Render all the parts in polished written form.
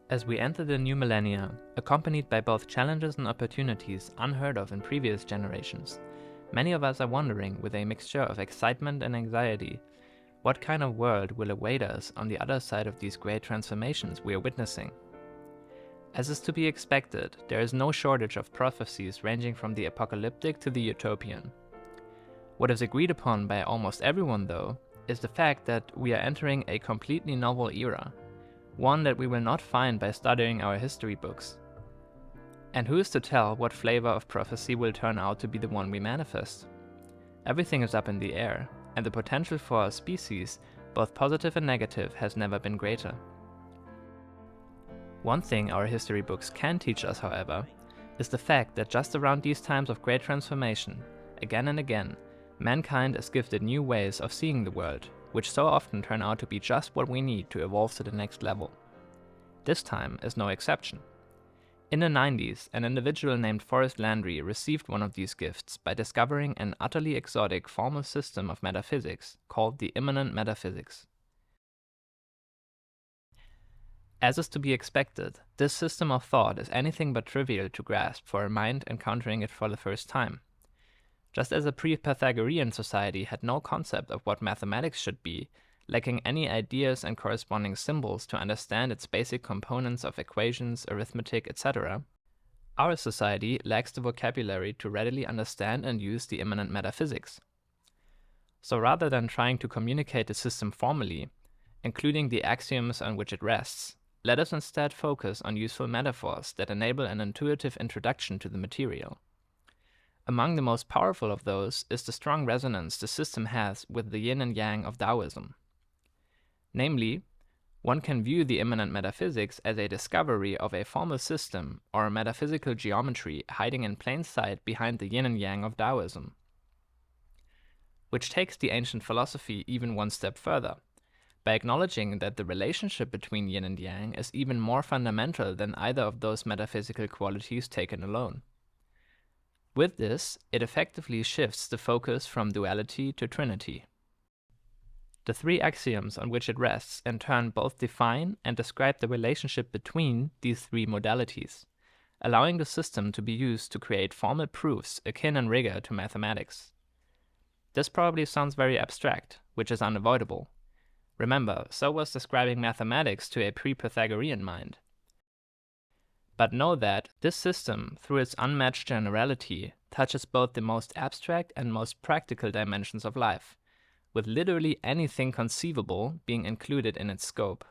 As we enter the new millennia, accompanied by both challenges and opportunities unheard of in previous generations, many of us are wondering, with a mixture of excitement and anxiety, what kind of world will await us on the other side of these great transformations we are witnessing. As is to be expected, there is no shortage of prophecies ranging from the apocalyptic to the utopian. What is agreed upon by almost everyone, though, is the fact that we are entering a completely novel era, one that we will not find by studying our history books. And who is to tell what flavor of prophecy will turn out to be the one we manifest? Everything is up in the air, and the potential for our species, both positive and negative, has never been greater. One thing our history books can teach us, however, is the fact that just around these times of great transformation, again and again, mankind is gifted new ways of seeing the world, which so often turn out to be just what we need to evolve to the next level. This time is no exception. In the 90s, an individual named Forrest Landry received one of these gifts by discovering an utterly exotic formal system of metaphysics called the Immanent Metaphysics. As is to be expected, this system of thought is anything but trivial to grasp for a mind encountering it for the first time. Just as a pre-Pythagorean society had no concept of what mathematics should be, lacking any ideas and corresponding symbols to understand its basic components of equations, arithmetic, etc., our society lacks the vocabulary to readily understand and use the immanent metaphysics. So rather than trying to communicate the system formally, including the axioms on which it rests, let us instead focus on useful metaphors that enable an intuitive introduction to the material. Among the most powerful of those is the strong resonance the system has with the yin and yang of Taoism. Namely, one can view the immanent metaphysics as a discovery of a formal system or a metaphysical geometry hiding in plain sight behind the yin and yang of Taoism, which takes the ancient philosophy even one step further, by acknowledging that the relationship between yin and yang is even more fundamental than either of those metaphysical qualities taken alone. With this, it effectively shifts the focus from duality to trinity. The three axioms on which it rests in turn both define and describe the relationship between these three modalities, allowing the system to be used to create formal proofs akin in rigor to mathematics. This probably sounds very abstract, which is unavoidable. Remember, so was describing mathematics to a pre-Pythagorean mind. But know that this system, through its unmatched generality, touches both the most abstract and most practical dimensions of life, with literally anything conceivable being included in its scope,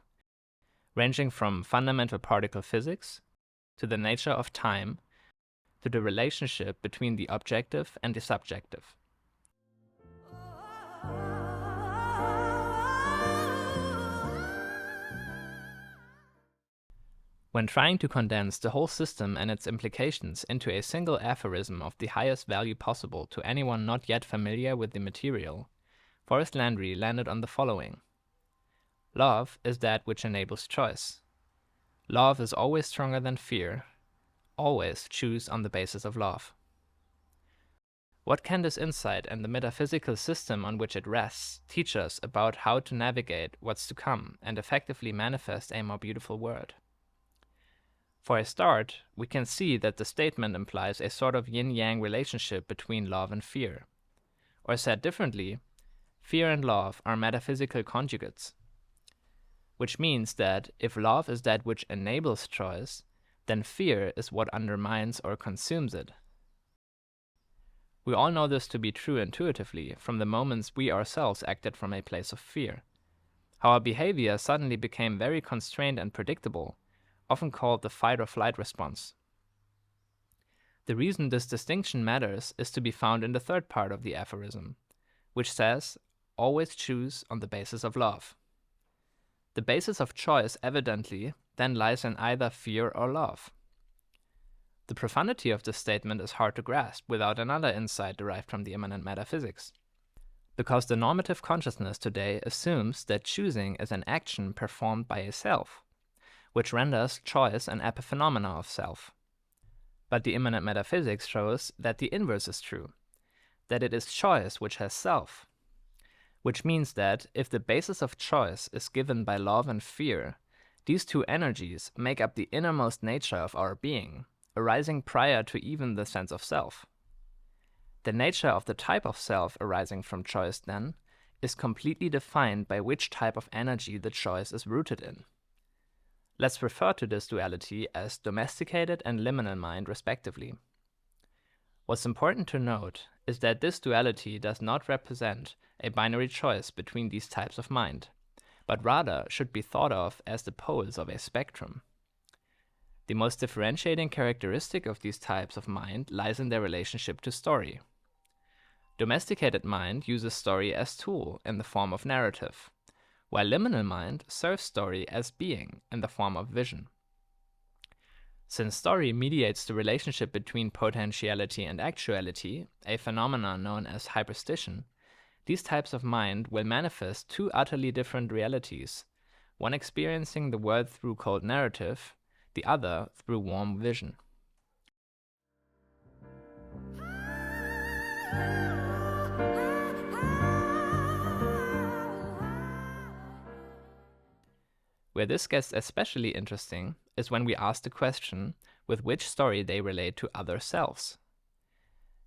ranging from fundamental particle physics, to the nature of time, to the relationship between the objective and the subjective. When trying to condense the whole system and its implications into a single aphorism of the highest value possible to anyone not yet familiar with the material, Forrest Landry landed on the following. Love is that which enables choice. Love is always stronger than fear. Always choose on the basis of love. What can this insight and the metaphysical system on which it rests teach us about how to navigate what's to come and effectively manifest a more beautiful world? For a start, we can see that the statement implies a sort of yin-yang relationship between love and fear. Or said differently, fear and love are metaphysical conjugates. Which means that if love is that which enables choice, then fear is what undermines or consumes it. We all know this to be true intuitively from the moments we ourselves acted from a place of fear. How our behavior suddenly became very constrained and predictable, often called the fight or flight response. The reason this distinction matters is to be found in the third part of the aphorism, which says, always choose on the basis of love. The basis of choice evidently then lies in either fear or love. The profundity of this statement is hard to grasp without another insight derived from the immanent metaphysics, because the normative consciousness today assumes that choosing is an action performed by a self, which renders choice an epiphenomena of self. But the immanent metaphysics shows that the inverse is true, that it is choice which has self, which means that if the basis of choice is given by love and fear, These two energies make up the innermost nature of our being, arising prior to even the sense of self. The nature of the type of self arising from choice, then, is completely defined by which type of energy the choice is rooted in. Let's refer to this duality as domesticated and liminal mind, respectively. What's important to note is that this duality does not represent a binary choice between these types of mind, but rather should be thought of as the poles of a spectrum. The most differentiating characteristic of these types of mind lies in their relationship to story. Domesticated mind uses story as tool in the form of narrative, while liminal mind serves story as being in the form of vision. Since story mediates the relationship between potentiality and actuality, a phenomenon known as hyperstition, these types of mind will manifest two utterly different realities, one experiencing the world through cold narrative, the other through warm vision. Where this gets especially interesting is when we ask the question with which story they relate to other selves.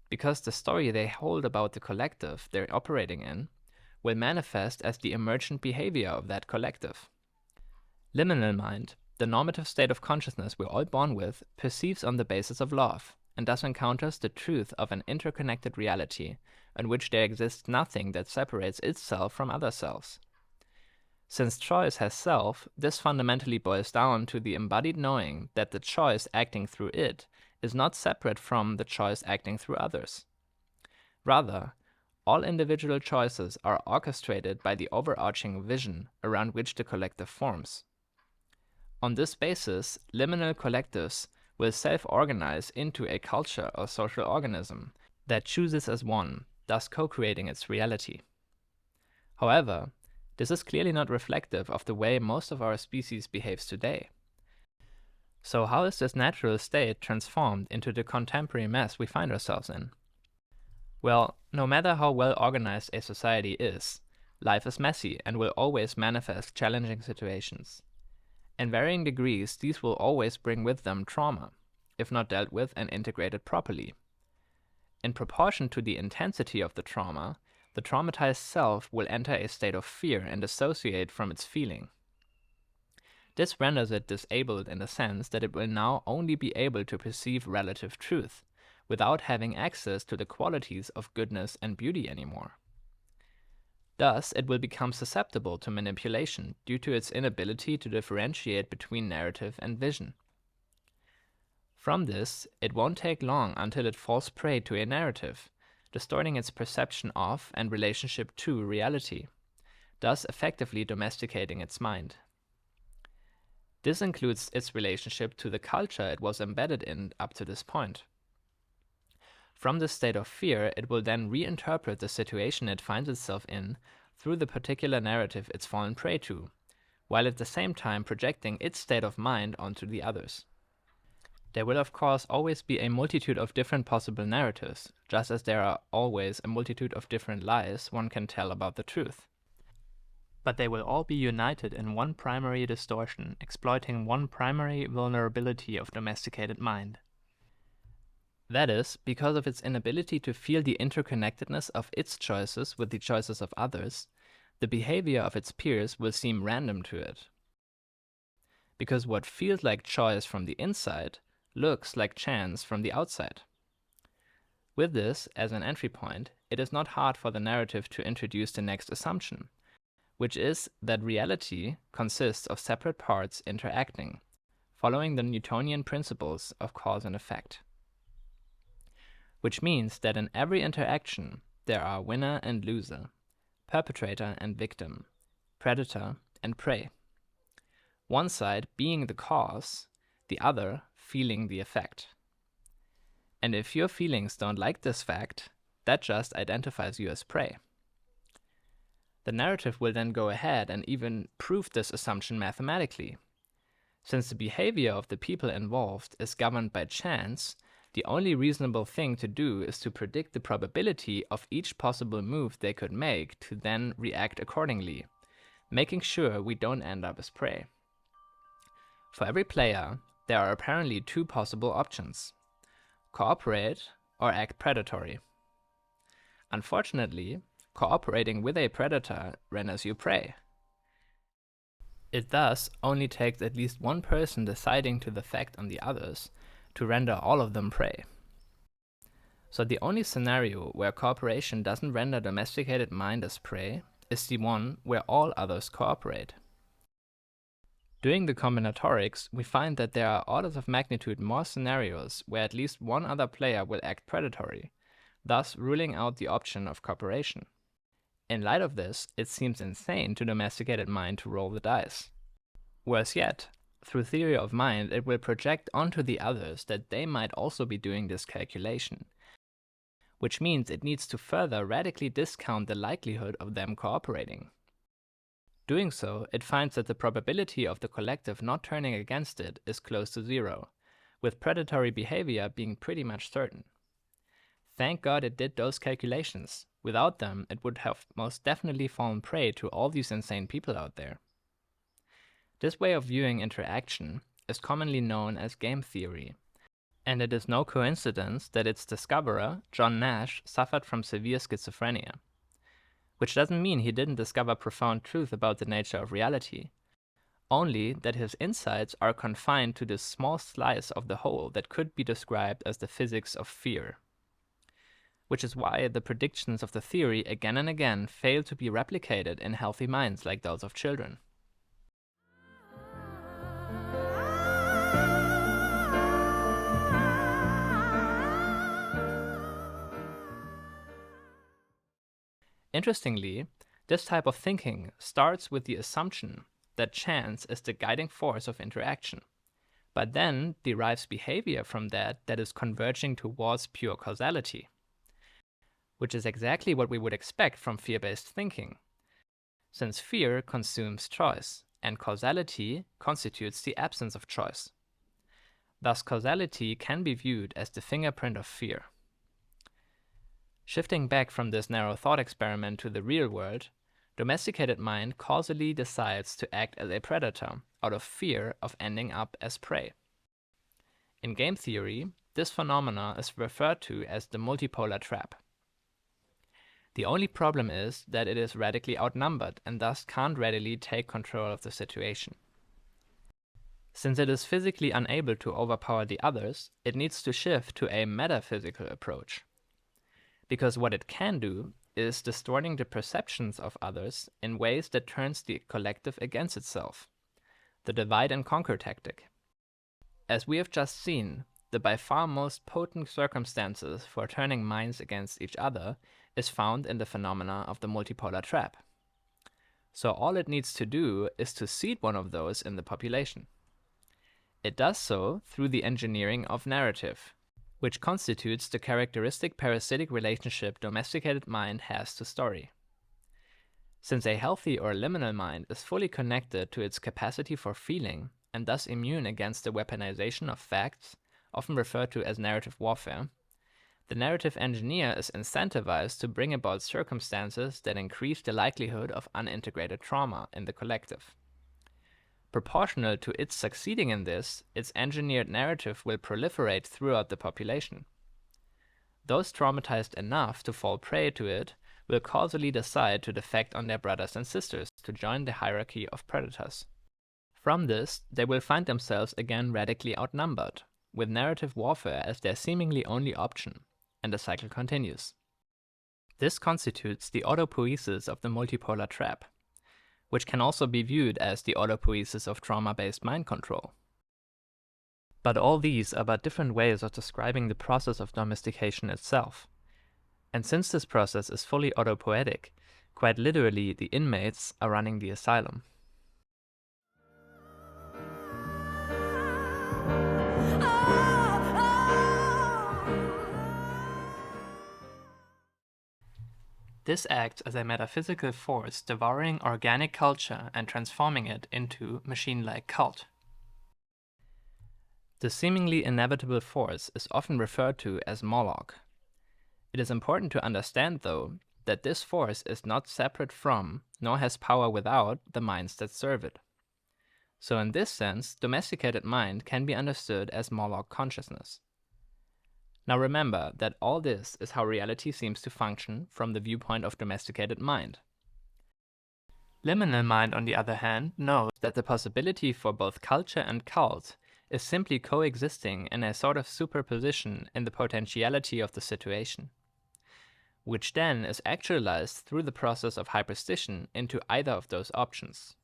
Because the story they hold about the collective they're operating in will manifest as the emergent behavior of that collective. Liminal mind, the normative state of consciousness we're all born with, perceives on the basis of love, and thus encounters the truth of an interconnected reality in which there exists nothing that separates itself from other selves. Since choice has self, this fundamentally boils down to the embodied knowing that the choice acting through it is not separate from the choice acting through others. Rather, all individual choices are orchestrated by the overarching vision around which the collective forms. On this basis, liminal collectives will self-organize into a culture or social organism that chooses as one, thus co-creating its reality. However, this is clearly not reflective of the way most of our species behaves today. So how is this natural state transformed into the contemporary mess we find ourselves in? Well, no matter how well organized a society is, life is messy and will always manifest challenging situations. In varying degrees, these will always bring with them trauma, if not dealt with and integrated properly. In proportion to the intensity of the trauma, the traumatized self will enter a state of fear and dissociate from its feeling. This renders it disabled in the sense that it will now only be able to perceive relative truth, without having access to the qualities of goodness and beauty anymore. Thus, it will become susceptible to manipulation due to its inability to differentiate between narrative and vision. From this, it won't take long until it falls prey to a narrative, distorting its perception of and relationship to reality, thus effectively domesticating its mind. This includes its relationship to the culture it was embedded in up to this point. From this state of fear, it will then reinterpret the situation it finds itself in through the particular narrative it's fallen prey to, while at the same time projecting its state of mind onto the others. There will of course always be a multitude of different possible narratives, just as there are always a multitude of different lies one can tell about the truth. But they will all be united in one primary distortion, exploiting one primary vulnerability of domesticated mind. That is, because of its inability to feel the interconnectedness of its choices with the choices of others, the behavior of its peers will seem random to it. Because what feels like choice from the inside looks like chance from the outside. With this as an entry point, it is not hard for the narrative to introduce the next assumption, which is that reality consists of separate parts interacting, following the Newtonian principles of cause and effect. Which means that in every interaction, there are winner and loser, perpetrator and victim, predator and prey. One side being the cause, the other feeling the effect. And if your feelings don't like this fact, that just identifies you as prey. The narrative will then go ahead and even prove this assumption mathematically. Since the behavior of the people involved is governed by chance, the only reasonable thing to do is to predict the probability of each possible move they could make to then react accordingly, making sure we don't end up as prey. For every player, there are apparently two possible options: cooperate or act predatory. Unfortunately, cooperating with a predator renders you prey. It thus only takes at least one person deciding to defect on the others to render all of them prey. So the only scenario where cooperation doesn't render domesticated mind as prey is the one where all others cooperate. Doing the combinatorics, we find that there are orders of magnitude more scenarios where at least one other player will act predatory, thus ruling out the option of cooperation. In light of this, it seems insane to domesticated mind to roll the dice. Worse yet, through theory of mind, it will project onto the others that they might also be doing this calculation, which means it needs to further radically discount the likelihood of them cooperating. Doing so, it finds that the probability of the collective not turning against it is close to zero, with predatory behavior being pretty much certain. Thank God it did those calculations. Without them, it would have most definitely fallen prey to all these insane people out there. This way of viewing interaction is commonly known as game theory, and it is no coincidence that its discoverer, John Nash, suffered from severe schizophrenia. Which doesn't mean he didn't discover profound truth about the nature of reality, only that his insights are confined to this small slice of the whole that could be described as the physics of fear. Which is why the predictions of the theory again and again fail to be replicated in healthy minds like those of children. Interestingly, this type of thinking starts with the assumption that chance is the guiding force of interaction, but then derives behavior from that is converging towards pure causality, which is exactly what we would expect from fear-based thinking, since fear consumes choice, and causality constitutes the absence of choice. Thus, causality can be viewed as the fingerprint of fear. Shifting back from this narrow thought experiment to the real world, domesticated mind causally decides to act as a predator out of fear of ending up as prey. In game theory, this phenomena is referred to as the multipolar trap. The only problem is that it is radically outnumbered and thus can't readily take control of the situation. Since it is physically unable to overpower the others, it needs to shift to a metaphysical approach. Because what it can do is distorting the perceptions of others in ways that turns the collective against itself, the divide and conquer tactic. As we have just seen, the by far most potent circumstances for turning minds against each other is found in the phenomena of the multipolar trap. So all it needs to do is to seed one of those in the population. It does so through the engineering of narrative, which constitutes the characteristic parasitic relationship domesticated mind has to story. Since a healthy or liminal mind is fully connected to its capacity for feeling and thus immune against the weaponization of facts, often referred to as narrative warfare, the narrative engineer is incentivized to bring about circumstances that increase the likelihood of unintegrated trauma in the collective. Proportional to its succeeding in this, its engineered narrative will proliferate throughout the population. Those traumatized enough to fall prey to it will causally decide to defect on their brothers and sisters to join the hierarchy of predators. From this, they will find themselves again radically outnumbered, with narrative warfare as their seemingly only option, and the cycle continues. This constitutes the autopoiesis of the multipolar trap, which can also be viewed as the autopoiesis of trauma-based mind control. But all these are but different ways of describing the process of domestication itself. And since this process is fully autopoietic, quite literally the inmates are running the asylum. This acts as a metaphysical force devouring organic culture and transforming it into machine-like cult. The seemingly inevitable force is often referred to as Moloch. It is important to understand, though, that this force is not separate from, nor has power without, the minds that serve it. So in this sense, domesticated mind can be understood as Moloch consciousness. Now remember that all this is how reality seems to function from the viewpoint of domesticated mind. Liminal mind, on the other hand, knows that the possibility for both culture and cult is simply coexisting in a sort of superposition in the potentiality of the situation, which then is actualized through the process of hyperstition into either of those options,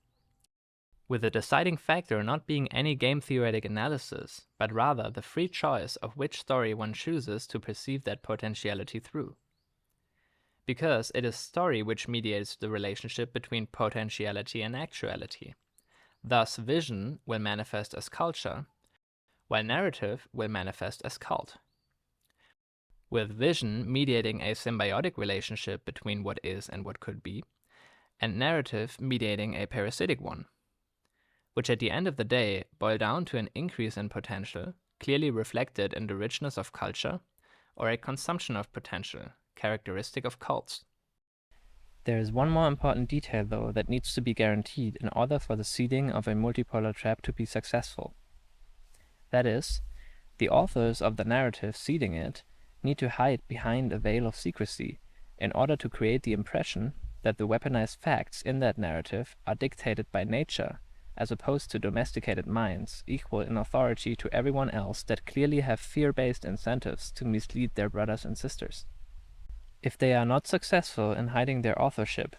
with the deciding factor not being any game-theoretic analysis, but rather the free choice of which story one chooses to perceive that potentiality through. Because it is story which mediates the relationship between potentiality and actuality. Thus, vision will manifest as culture, while narrative will manifest as cult, with vision mediating a symbiotic relationship between what is and what could be, and narrative mediating a parasitic one, which at the end of the day boil down to an increase in potential, clearly reflected in the richness of culture, or a consumption of potential, characteristic of cults. There is one more important detail, though, that needs to be guaranteed in order for the seeding of a multipolar trap to be successful. That is, the authors of the narrative seeding it need to hide behind a veil of secrecy in order to create the impression that the weaponized facts in that narrative are dictated by nature, as opposed to domesticated minds equal in authority to everyone else that clearly have fear-based incentives to mislead their brothers and sisters. If they are not successful in hiding their authorship,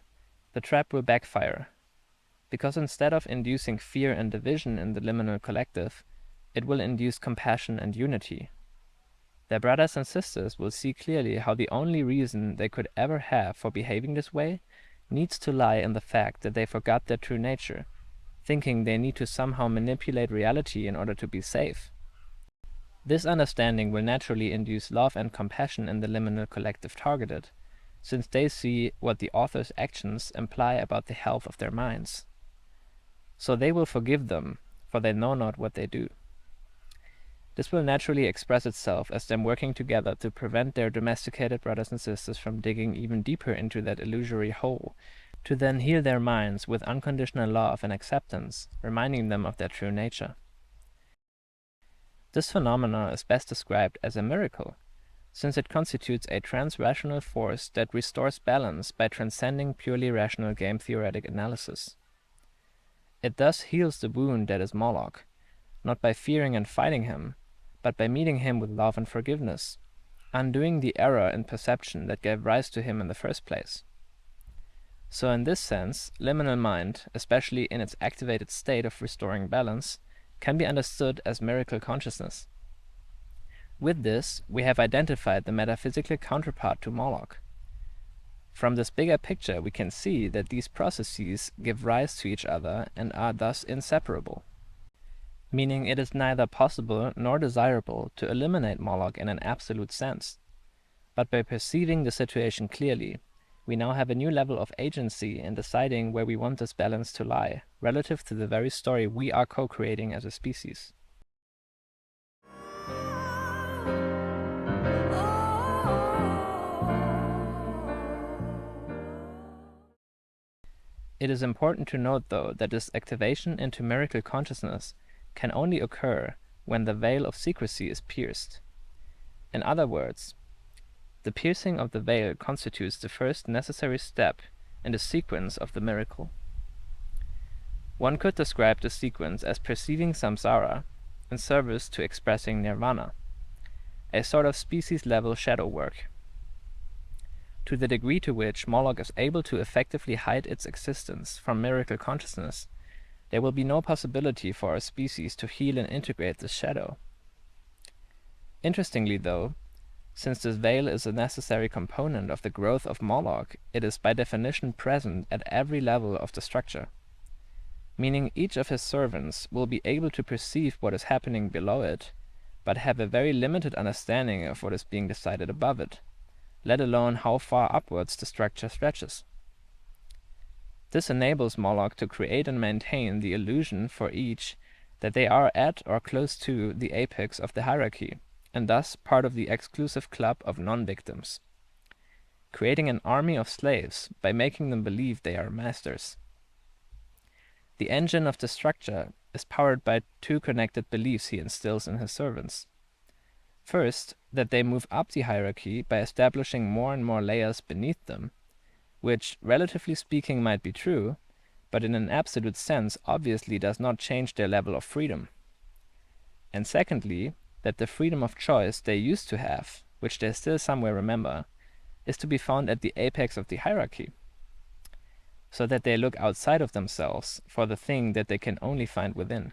the trap will backfire, because instead of inducing fear and division in the liminal collective, it will induce compassion and unity. Their brothers and sisters will see clearly how the only reason they could ever have for behaving this way needs to lie in the fact that they forgot their true nature, thinking they need to somehow manipulate reality in order to be safe. This understanding will naturally induce love and compassion in the liminal collective targeted, since they see what the author's actions imply about the health of their minds. So they will forgive them, for they know not what they do. This will naturally express itself as them working together to prevent their domesticated brothers and sisters from digging even deeper into that illusory hole, to then heal their minds with unconditional love and acceptance, reminding them of their true nature. This phenomena is best described as a miracle, since it constitutes a trans-rational force that restores balance by transcending purely rational game-theoretic analysis. It thus heals the wound that is Moloch, not by fearing and fighting him, but by meeting him with love and forgiveness, undoing the error in perception that gave rise to him in the first place. So in this sense, liminal mind, especially in its activated state of restoring balance, can be understood as miracle consciousness. With this, we have identified the metaphysical counterpart to Moloch. From this bigger picture, we can see that these processes give rise to each other and are thus inseparable, meaning it is neither possible nor desirable to eliminate Moloch in an absolute sense. But by perceiving the situation clearly, we now have a new level of agency in deciding where we want this balance to lie, relative to the very story we are co-creating as a species. It is important to note, though, that this activation into miracle consciousness can only occur when the veil of secrecy is pierced. In other words, the piercing of the veil constitutes the first necessary step in the sequence of the miracle. One could describe the sequence as perceiving samsara in service to expressing nirvana, a sort of species-level shadow work. To the degree to which Moloch is able to effectively hide its existence from miracle consciousness, there will be no possibility for our species to heal and integrate this shadow. Interestingly, though, since this veil is a necessary component of the growth of Moloch, it is by definition present at every level of the structure, meaning each of his servants will be able to perceive what is happening below it, but have a very limited understanding of what is being decided above it, let alone how far upwards the structure stretches. This enables Moloch to create and maintain the illusion for each that they are at or close to the apex of the hierarchy, and thus part of the exclusive club of non-victims, creating an army of slaves by making them believe they are masters. The engine of the structure is powered by two connected beliefs he instills in his servants. First, that they move up the hierarchy by establishing more and more layers beneath them, which, relatively speaking, might be true, but in an absolute sense obviously does not change their level of freedom. And secondly, that the freedom of choice they used to have, which they still somewhere remember, is to be found at the apex of the hierarchy, so that they look outside of themselves for the thing that they can only find within.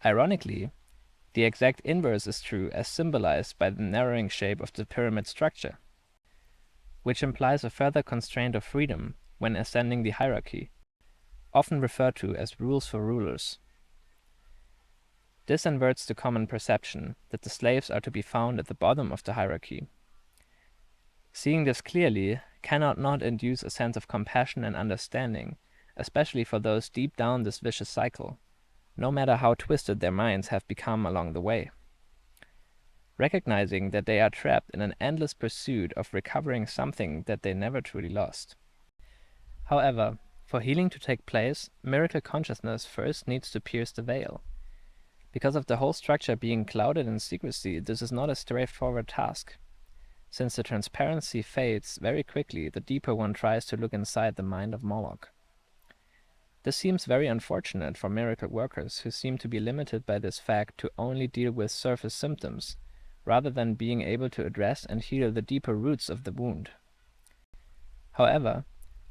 Ironically, the exact inverse is true as symbolized by the narrowing shape of the pyramid structure, which implies a further constraint of freedom when ascending the hierarchy, often referred to as rules for rulers. This inverts the common perception that the slaves are to be found at the bottom of the hierarchy. Seeing this clearly cannot not induce a sense of compassion and understanding, especially for those deep down this vicious cycle, no matter how twisted their minds have become along the way. Recognizing that they are trapped in an endless pursuit of recovering something that they never truly lost. However, for healing to take place, miracle consciousness first needs to pierce the veil. Because of the whole structure being clouded in secrecy, this is not a straightforward task. Since the transparency fades very quickly, the deeper one tries to look inside the mind of Moloch. This seems very unfortunate for miracle workers who seem to be limited by this fact to only deal with surface symptoms, rather than being able to address and heal the deeper roots of the wound. However,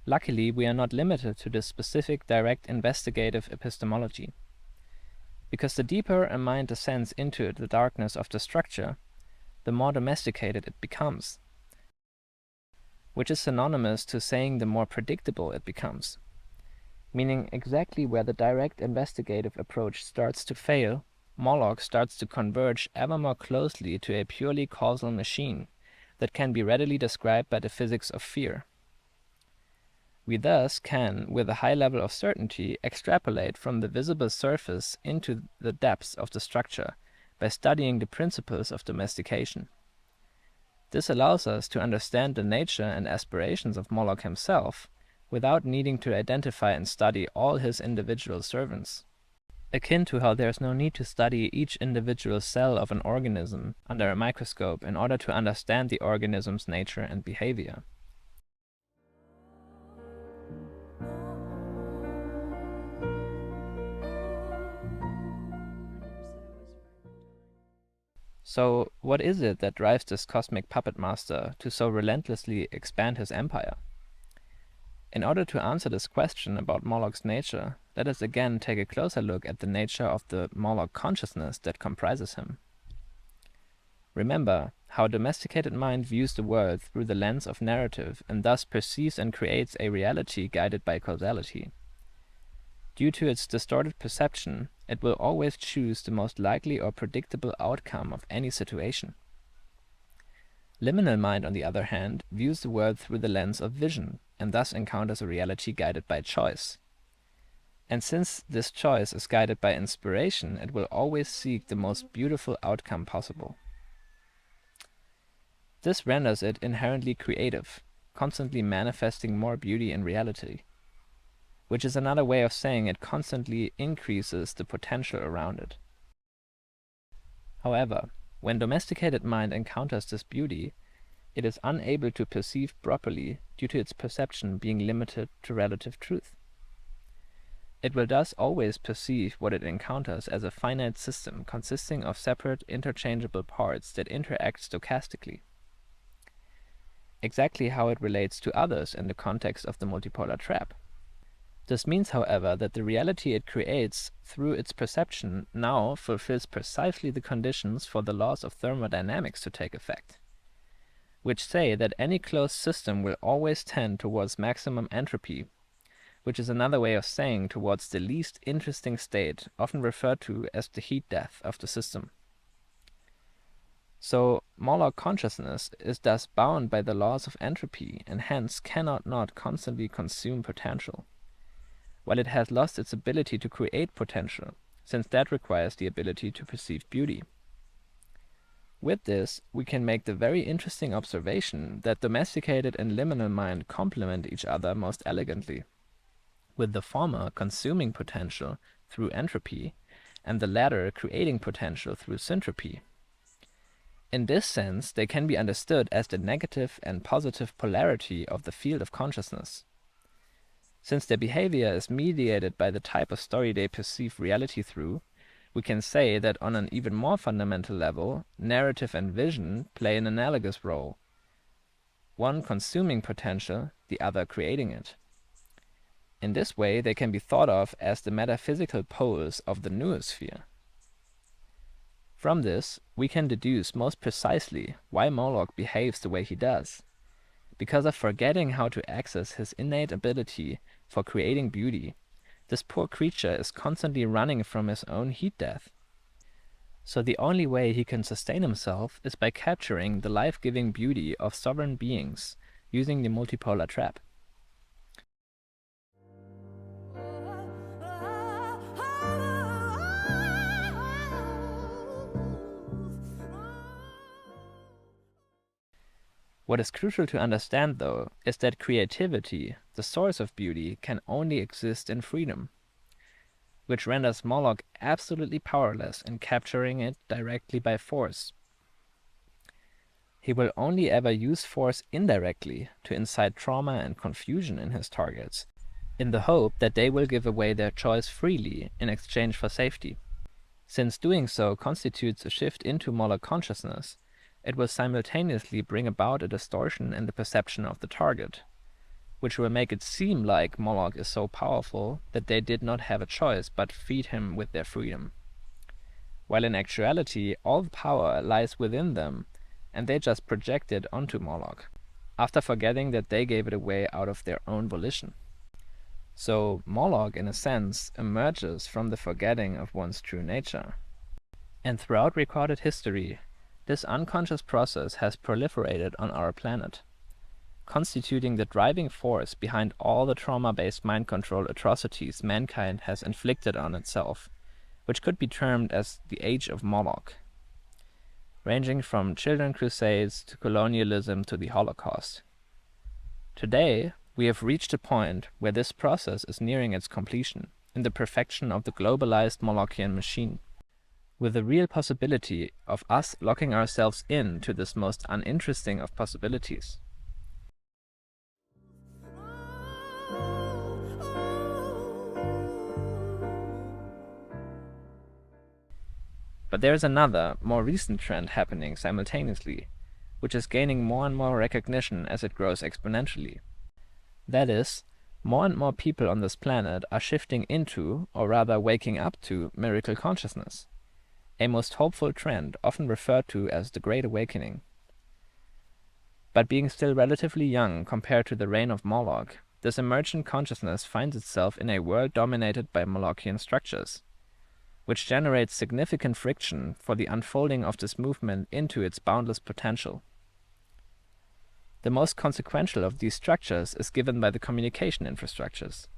luckily we are not limited to this specific direct investigative epistemology. Because the deeper a mind descends into the darkness of the structure, the more domesticated it becomes, which is synonymous to saying the more predictable it becomes. Meaning exactly where the direct investigative approach starts to fail, Moloch starts to converge ever more closely to a purely causal machine that can be readily described by the physics of fear. We thus can, with a high level of certainty, extrapolate from the visible surface into the depths of the structure by studying the principles of domestication. This allows us to understand the nature and aspirations of Moloch himself, without needing to identify and study all his individual servants. Akin to how there's no need to study each individual cell of an organism under a microscope in order to understand the organism's nature and behavior. So, what is it that drives this cosmic puppet master to so relentlessly expand his empire? In order to answer this question about Moloch's nature, let us again take a closer look at the nature of the Moloch consciousness that comprises him. Remember how a domesticated mind views the world through the lens of narrative and thus perceives and creates a reality guided by causality. Due to its distorted perception, it will always choose the most likely or predictable outcome of any situation. Liminal mind, on the other hand, views the world through the lens of vision, and thus encounters a reality guided by choice. And since this choice is guided by inspiration, it will always seek the most beautiful outcome possible. This renders it inherently creative, constantly manifesting more beauty in reality, which is another way of saying it constantly increases the potential around it. However, when domesticated mind encounters this beauty, it is unable to perceive properly due to its perception being limited to relative truth. It will thus always perceive what it encounters as a finite system consisting of separate interchangeable parts that interact stochastically. Exactly how it relates to others in the context of the multipolar trap. This means, however, that the reality it creates through its perception now fulfills precisely the conditions for the laws of thermodynamics to take effect, which say that any closed system will always tend towards maximum entropy, which is another way of saying towards the least interesting state, often referred to as the heat death of the system. So, Moloch consciousness is thus bound by the laws of entropy and hence cannot not constantly consume potential, while it has lost its ability to create potential, since that requires the ability to perceive beauty. With this, we can make the very interesting observation that domesticated and liminal mind complement each other most elegantly, with the former consuming potential through entropy, and the latter creating potential through syntropy. In this sense, they can be understood as the negative and positive polarity of the field of consciousness. Since their behavior is mediated by the type of story they perceive reality through, we can say that on an even more fundamental level, narrative and vision play an analogous role, one consuming potential, the other creating it. In this way, they can be thought of as the metaphysical poles of the noosphere. From this, we can deduce most precisely why Moloch behaves the way he does. Because of forgetting how to access his innate ability for creating beauty, this poor creature is constantly running from his own heat death. So the only way he can sustain himself is by capturing the life-giving beauty of sovereign beings using the multipolar trap. What is crucial to understand, though, is that creativity, the source of beauty, can only exist in freedom, which renders Moloch absolutely powerless in capturing it directly by force. He will only ever use force indirectly to incite trauma and confusion in his targets, in the hope that they will give away their choice freely in exchange for safety. Since doing so constitutes a shift into Moloch consciousness, it will simultaneously bring about a distortion in the perception of the target, which will make it seem like Moloch is so powerful that they did not have a choice but feed him with their freedom. While in actuality, all the power lies within them, and they just project it onto Moloch, after forgetting that they gave it away out of their own volition. So Moloch, in a sense, emerges from the forgetting of one's true nature. And throughout recorded history, this unconscious process has proliferated on our planet, constituting the driving force behind all the trauma-based mind control atrocities mankind has inflicted on itself, which could be termed as the Age of Moloch, ranging from children crusades to colonialism to the Holocaust. Today, we have reached a point where this process is nearing its completion, in the perfection of the globalized Molochian machine, with the real possibility of us locking ourselves into this most uninteresting of possibilities. But there is another, more recent trend happening simultaneously, which is gaining more and more recognition as it grows exponentially. That is, more and more people on this planet are shifting into, or rather waking up to, miracle consciousness, a most hopeful trend often referred to as the Great Awakening. But being still relatively young compared to the reign of Moloch, this emergent consciousness finds itself in a world dominated by Molochian structures, which generates significant friction for the unfolding of this movement into its boundless potential. The most consequential of these structures is given by the communication infrastructures.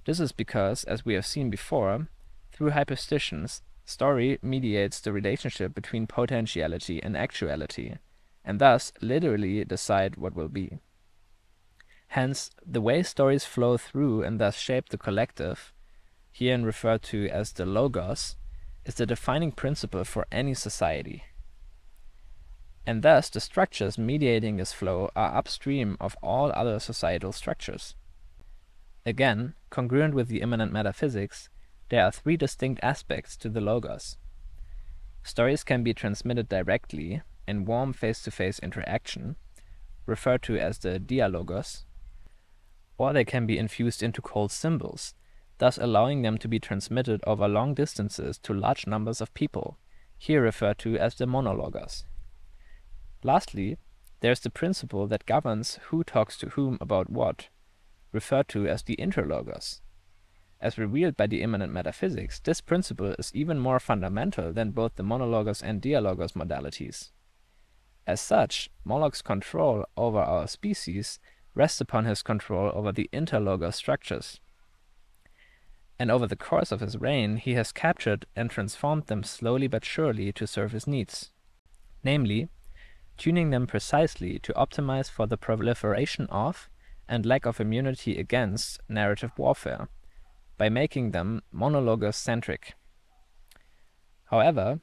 This is because, as we have seen before, through hyperstitions, story mediates the relationship between potentiality and actuality, and thus literally decide what will be. Hence, the way stories flow through and thus shape the collective, herein referred to as the logos, is the defining principle for any society. And thus the structures mediating this flow are upstream of all other societal structures. Again, congruent with the immanent metaphysics, there are three distinct aspects to the logos. Stories can be transmitted directly in warm face-to-face interaction, referred to as the dialogos, or they can be infused into cold symbols, thus allowing them to be transmitted over long distances to large numbers of people, here referred to as the monologos. Lastly, there is the principle that governs who talks to whom about what, referred to as the interlogos. As revealed by the immanent metaphysics, this principle is even more fundamental than both the monologos and dialogos modalities. As such, Moloch's control over our species rests upon his control over the interlogos structures. And over the course of his reign, he has captured and transformed them slowly but surely to serve his needs. Namely, tuning them precisely to optimize for the proliferation of, and lack of immunity against, narrative warfare, by making them monologous-centric. However,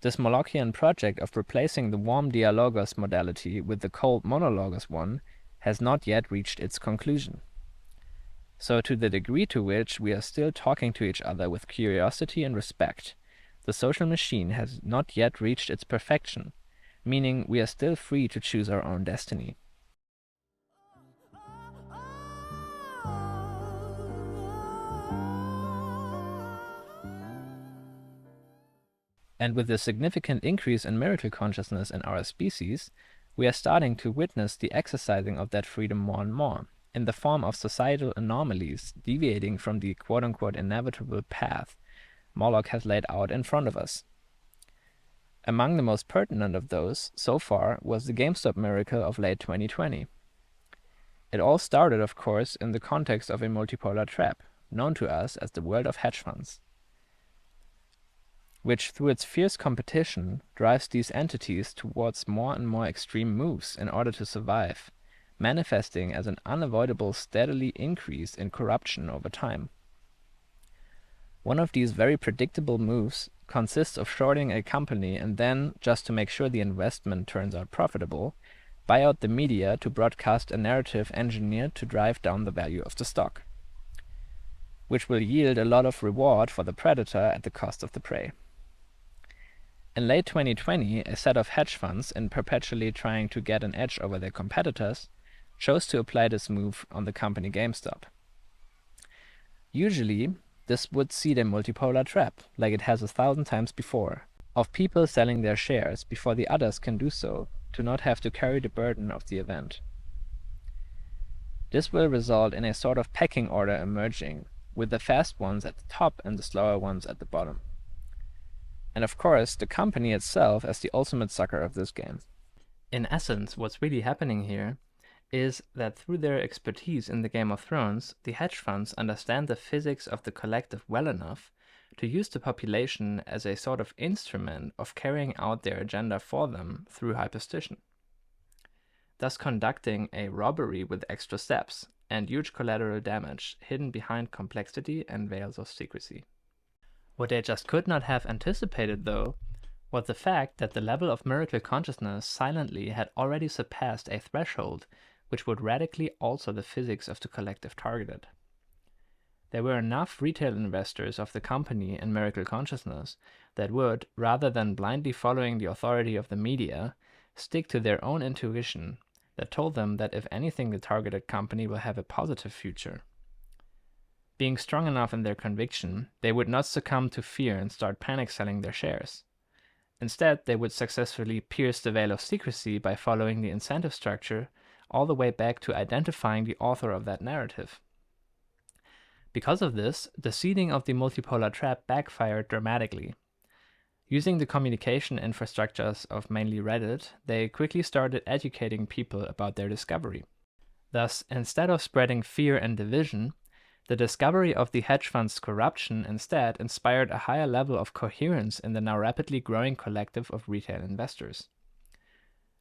this Molochian project of replacing the warm dialogos modality with the cold monologous one has not yet reached its conclusion. So to the degree to which we are still talking to each other with curiosity and respect, the social machine has not yet reached its perfection, meaning we are still free to choose our own destiny. And with the significant increase in miracle consciousness in our species, we are starting to witness the exercising of that freedom more and more, in the form of societal anomalies deviating from the quote-unquote inevitable path Moloch has laid out in front of us. Among the most pertinent of those, so far, was the GameStop Miracle of late 2020. It all started, of course, in the context of a multipolar trap, known to us as the world of hedge funds, which through its fierce competition drives these entities towards more and more extreme moves in order to survive, manifesting as an unavoidable steadily increase in corruption over time. One of these very predictable moves consists of shorting a company and then, just to make sure the investment turns out profitable, buy out the media to broadcast a narrative engineered to drive down the value of the stock, which will yield a lot of reward for the predator at the cost of the prey. In late 2020, a set of hedge funds, in perpetually trying to get an edge over their competitors, chose to apply this move on the company GameStop. Usually, this would seed a multipolar trap, like it has 1,000 times before, of people selling their shares before the others can do so, to not have to carry the burden of the event. This will result in a sort of pecking order emerging, with the fast ones at the top and the slower ones at the bottom. And of course, the company itself as the ultimate sucker of this game. In essence, what's really happening here is that through their expertise in the Game of Thrones, the hedge funds understand the physics of the collective well enough to use the population as a sort of instrument of carrying out their agenda for them through hyperstition, thus conducting a robbery with extra steps and huge collateral damage hidden behind complexity and veils of secrecy. What they just could not have anticipated, though, was the fact that the level of miracle consciousness silently had already surpassed a threshold which would radically alter the physics of the collective targeted. There were enough retail investors of the company in miracle consciousness that would, rather than blindly following the authority of the media, stick to their own intuition that told them that if anything the targeted company will have a positive future. Being strong enough in their conviction, they would not succumb to fear and start panic selling their shares. Instead, they would successfully pierce the veil of secrecy by following the incentive structure all the way back to identifying the author of that narrative. Because of this, the seeding of the multipolar trap backfired dramatically. Using the communication infrastructures of mainly Reddit, they quickly started educating people about their discovery. Thus, instead of spreading fear and division, the discovery of the hedge fund's corruption instead inspired a higher level of coherence in the now rapidly growing collective of retail investors.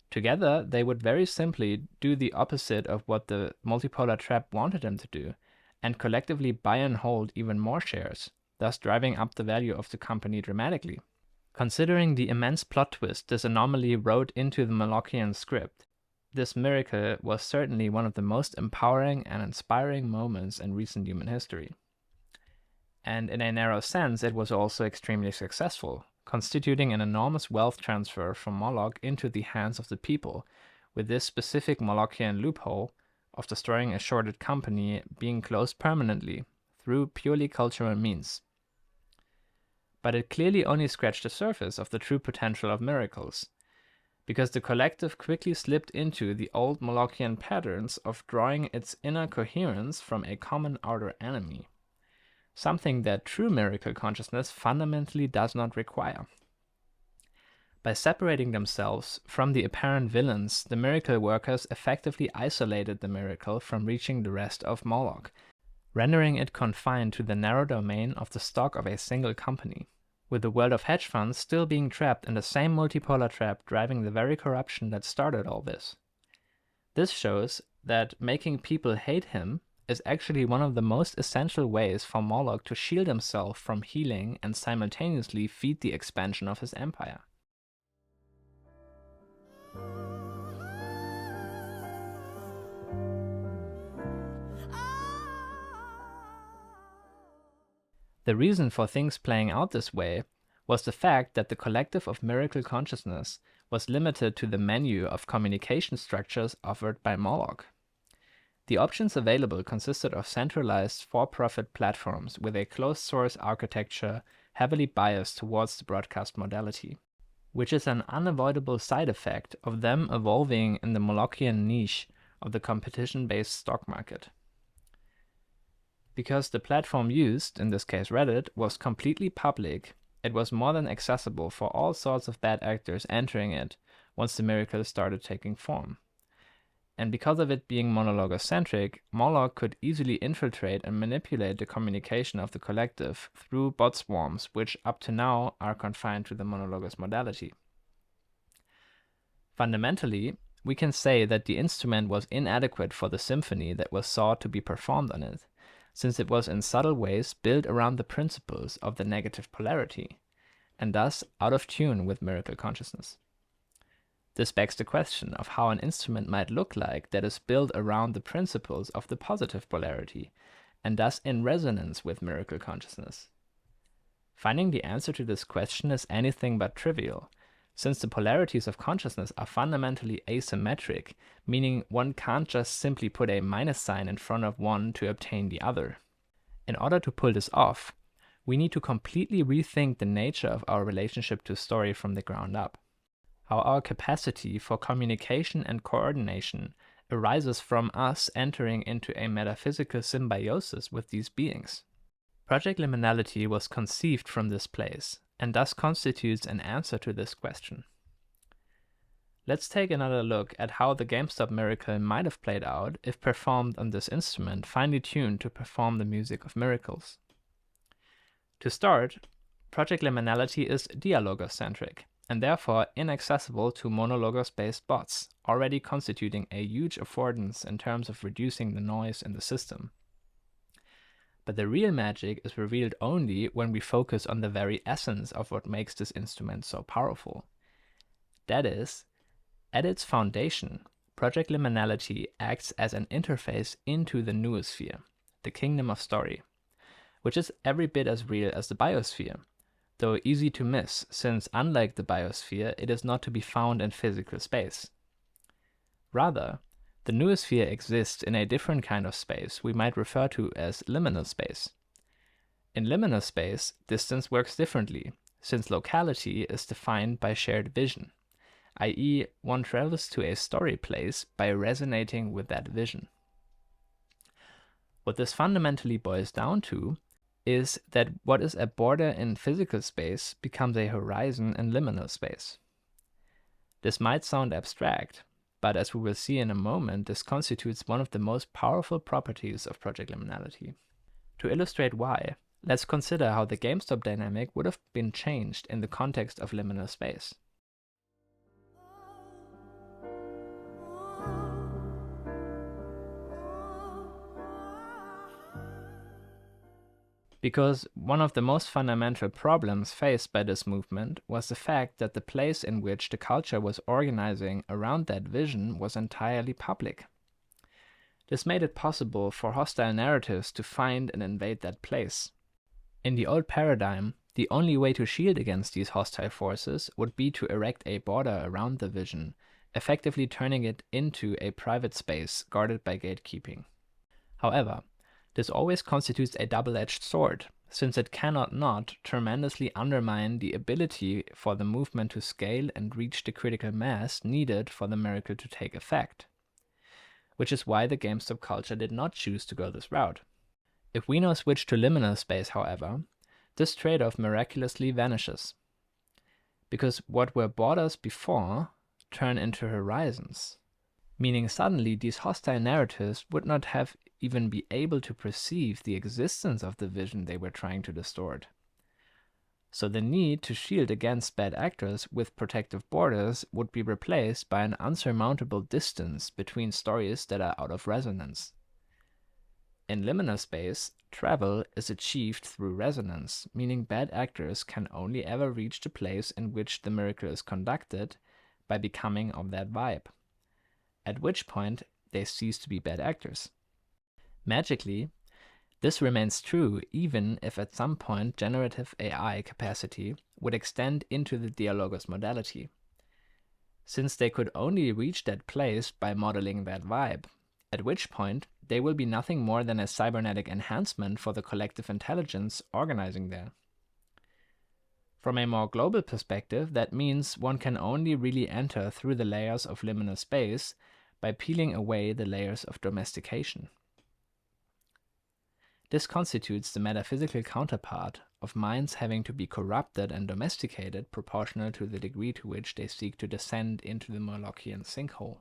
Together, they would very simply do the opposite of what the multipolar trap wanted them to do, and collectively buy and hold even more shares, thus driving up the value of the company dramatically. Considering the immense plot twist this anomaly wrote into the Molochian script, this miracle was certainly one of the most empowering and inspiring moments in recent human history. And in a narrow sense, it was also extremely successful, constituting an enormous wealth transfer from Moloch into the hands of the people, with this specific Molochian loophole of destroying a shorted company being closed permanently through purely cultural means. But it clearly only scratched the surface of the true potential of miracles, because the collective quickly slipped into the old Molochian patterns of drawing its inner coherence from a common outer enemy, something that true miracle consciousness fundamentally does not require. By separating themselves from the apparent villains, the miracle workers effectively isolated the miracle from reaching the rest of Moloch, rendering it confined to the narrow domain of the stock of a single company, with the world of hedge funds still being trapped in the same multipolar trap driving the very corruption that started all this. This shows that making people hate him is actually one of the most essential ways for Moloch to shield himself from healing and simultaneously feed the expansion of his empire. The reason for things playing out this way was the fact that the collective of miracle consciousness was limited to the menu of communication structures offered by Moloch. The options available consisted of centralized for-profit platforms with a closed-source architecture heavily biased towards the broadcast modality, which is an unavoidable side effect of them evolving in the Molochian niche of the competition-based stock market. Because the platform used, in this case Reddit, was completely public, it was more than accessible for all sorts of bad actors entering it once the miracle started taking form. And because of it being monologocentric, Moloch could easily infiltrate and manipulate the communication of the collective through bot swarms, which up to now are confined to the monologous modality. Fundamentally, we can say that the instrument was inadequate for the symphony that was sought to be performed on it, since it was in subtle ways built around the principles of the negative polarity, and thus out of tune with miracle consciousness. This begs the question of how an instrument might look like that is built around the principles of the positive polarity, and thus in resonance with miracle consciousness. Finding the answer to this question is anything but trivial, since the polarities of consciousness are fundamentally asymmetric, meaning one can't just simply put a minus sign in front of one to obtain the other. In order to pull this off, we need to completely rethink the nature of our relationship to story from the ground up. How our capacity for communication and coordination arises from us entering into a metaphysical symbiosis with these beings. Project Liminality was conceived from this place, and thus constitutes an answer to this question. Let's take another look at how the GameStop Miracle might have played out if performed on this instrument finely tuned to perform the music of miracles. To start, Project Liminality is dialogocentric, and therefore inaccessible to monologos-based bots, already constituting a huge affordance in terms of reducing the noise in the system. But the real magic is revealed only when we focus on the very essence of what makes this instrument so powerful. That is, at its foundation, Project Liminality acts as an interface into the noosphere, the kingdom of story, which is every bit as real as the biosphere, though easy to miss, since unlike the biosphere, it is not to be found in physical space. Rather, the noosphere exists in a different kind of space we might refer to as liminal space. In liminal space, distance works differently, since locality is defined by shared vision, i.e., one travels to a story place by resonating with that vision. What this fundamentally boils down to is that what is a border in physical space becomes a horizon in liminal space. This might sound abstract, but as we will see in a moment, this constitutes one of the most powerful properties of Project Liminality. To illustrate why, let's consider how the GameStop dynamic would have been changed in the context of liminal space. Because one of the most fundamental problems faced by this movement was the fact that the place in which the culture was organizing around that vision was entirely public. This made it possible for hostile narratives to find and invade that place. In the old paradigm, the only way to shield against these hostile forces would be to erect a border around the vision, effectively turning it into a private space guarded by gatekeeping. However, this always constitutes a double-edged sword, since it cannot not tremendously undermine the ability for the movement to scale and reach the critical mass needed for the miracle to take effect. Which is why the GameStop culture did not choose to go this route. If we now switch to liminal space, however, this trade-off miraculously vanishes. Because what were borders before turn into horizons, meaning suddenly these hostile narratives would not have even be able to perceive the existence of the vision they were trying to distort. So the need to shield against bad actors with protective borders would be replaced by an unsurmountable distance between stories that are out of resonance. In liminal space, travel is achieved through resonance, meaning bad actors can only ever reach the place in which the miracle is conducted by becoming of that vibe, at which point they cease to be bad actors. Magically, this remains true even if at some point generative AI capacity would extend into the Dialogos modality, since they could only reach that place by modeling that vibe, at which point they will be nothing more than a cybernetic enhancement for the collective intelligence organizing there. From a more global perspective, that means one can only really enter through the layers of liminal space by peeling away the layers of domestication. This constitutes the metaphysical counterpart of minds having to be corrupted and domesticated proportional to the degree to which they seek to descend into the Molochian sinkhole.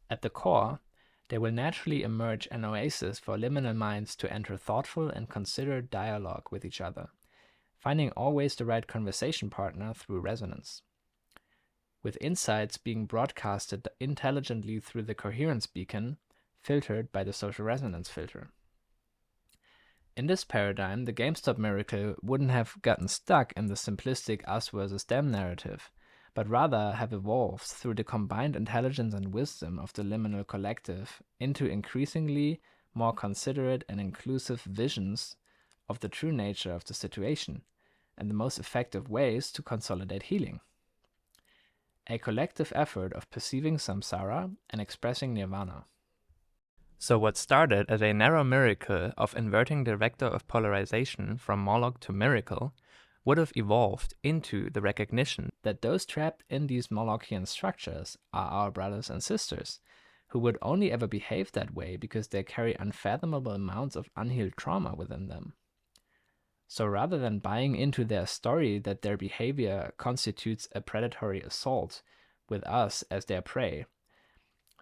At the core, there will naturally emerge an oasis for liminal minds to enter thoughtful and considered dialogue with each other, finding always the right conversation partner through resonance, with insights being broadcasted intelligently through the coherence beacon, filtered by the social resonance filter. In this paradigm, the GameStop Miracle wouldn't have gotten stuck in the simplistic us versus them narrative, but rather have evolved through the combined intelligence and wisdom of the liminal collective into increasingly more considerate and inclusive visions of the true nature of the situation and the most effective ways to consolidate healing. A collective effort of perceiving samsara and expressing nirvana. So what started as a narrow miracle of inverting the vector of polarization from Moloch to Miracle would have evolved into the recognition that those trapped in these Molochian structures are our brothers and sisters, who would only ever behave that way because they carry unfathomable amounts of unhealed trauma within them. So rather than buying into their story that their behavior constitutes a predatory assault with us as their prey,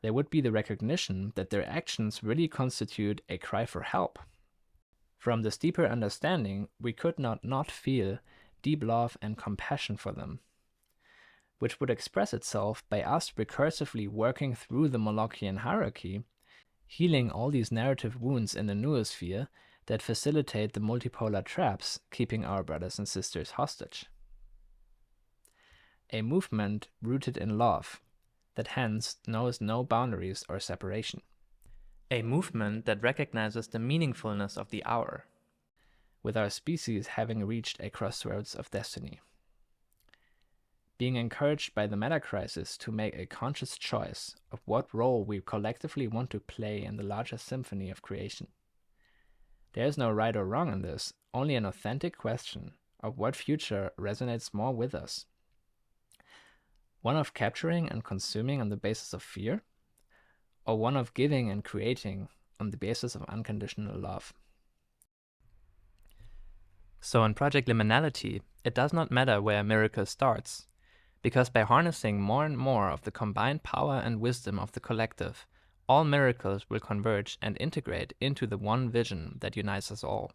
there would be the recognition that their actions really constitute a cry for help. From this deeper understanding, we could not feel deep love and compassion for them, which would express itself by us recursively working through the Molochian hierarchy, healing all these narrative wounds in the noosphere that facilitate the multipolar traps keeping our brothers and sisters hostage. A movement rooted in love, that hence knows no boundaries or separation. A movement that recognizes the meaningfulness of the hour, with our species having reached a crossroads of destiny. Being encouraged by the meta-crisis to make a conscious choice of what role we collectively want to play in the larger symphony of creation. There is no right or wrong in this, only an authentic question of what future resonates more with us. One of capturing and consuming on the basis of fear, or one of giving and creating on the basis of unconditional love. So in Project Liminality, it does not matter where a miracle starts, because by harnessing more and more of the combined power and wisdom of the collective, all miracles will converge and integrate into the one vision that unites us all,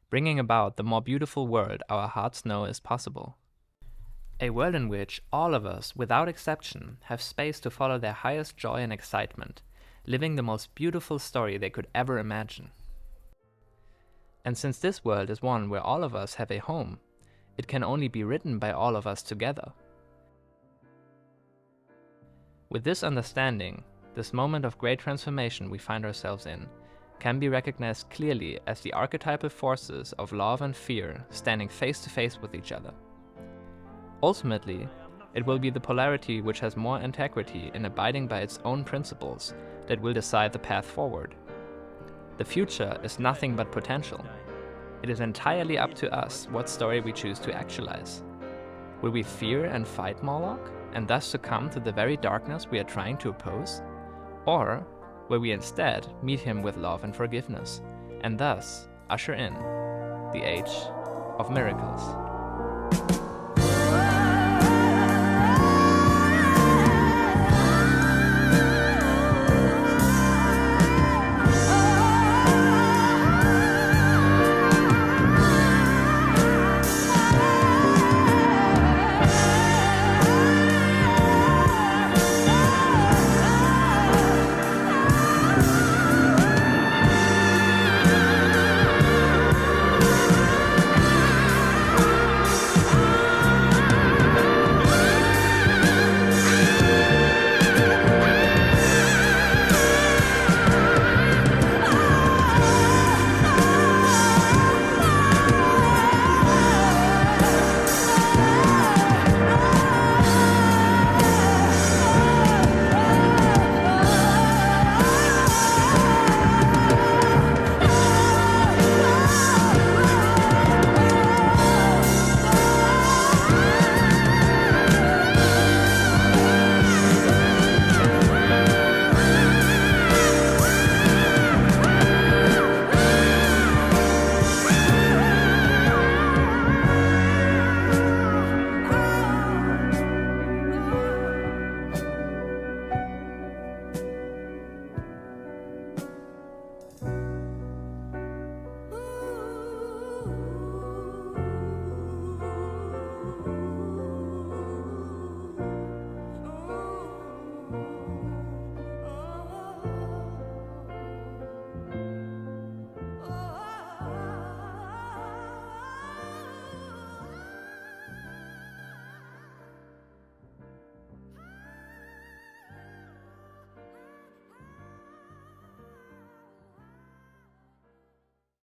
bringing about the more beautiful world our hearts know is possible. A world in which all of us, without exception, have space to follow their highest joy and excitement, living the most beautiful story they could ever imagine. And since this world is one where all of us have a home, it can only be written by all of us together. With this understanding, this moment of great transformation we find ourselves in can be recognized clearly as the archetypal forces of love and fear standing face to face with each other. Ultimately, it will be the polarity which has more integrity in abiding by its own principles that will decide the path forward. The future is nothing but potential. It is entirely up to us what story we choose to actualize. Will we fear and fight Moloch, and thus succumb to the very darkness we are trying to oppose? Or will we instead meet him with love and forgiveness, and thus usher in the Age of Miracles?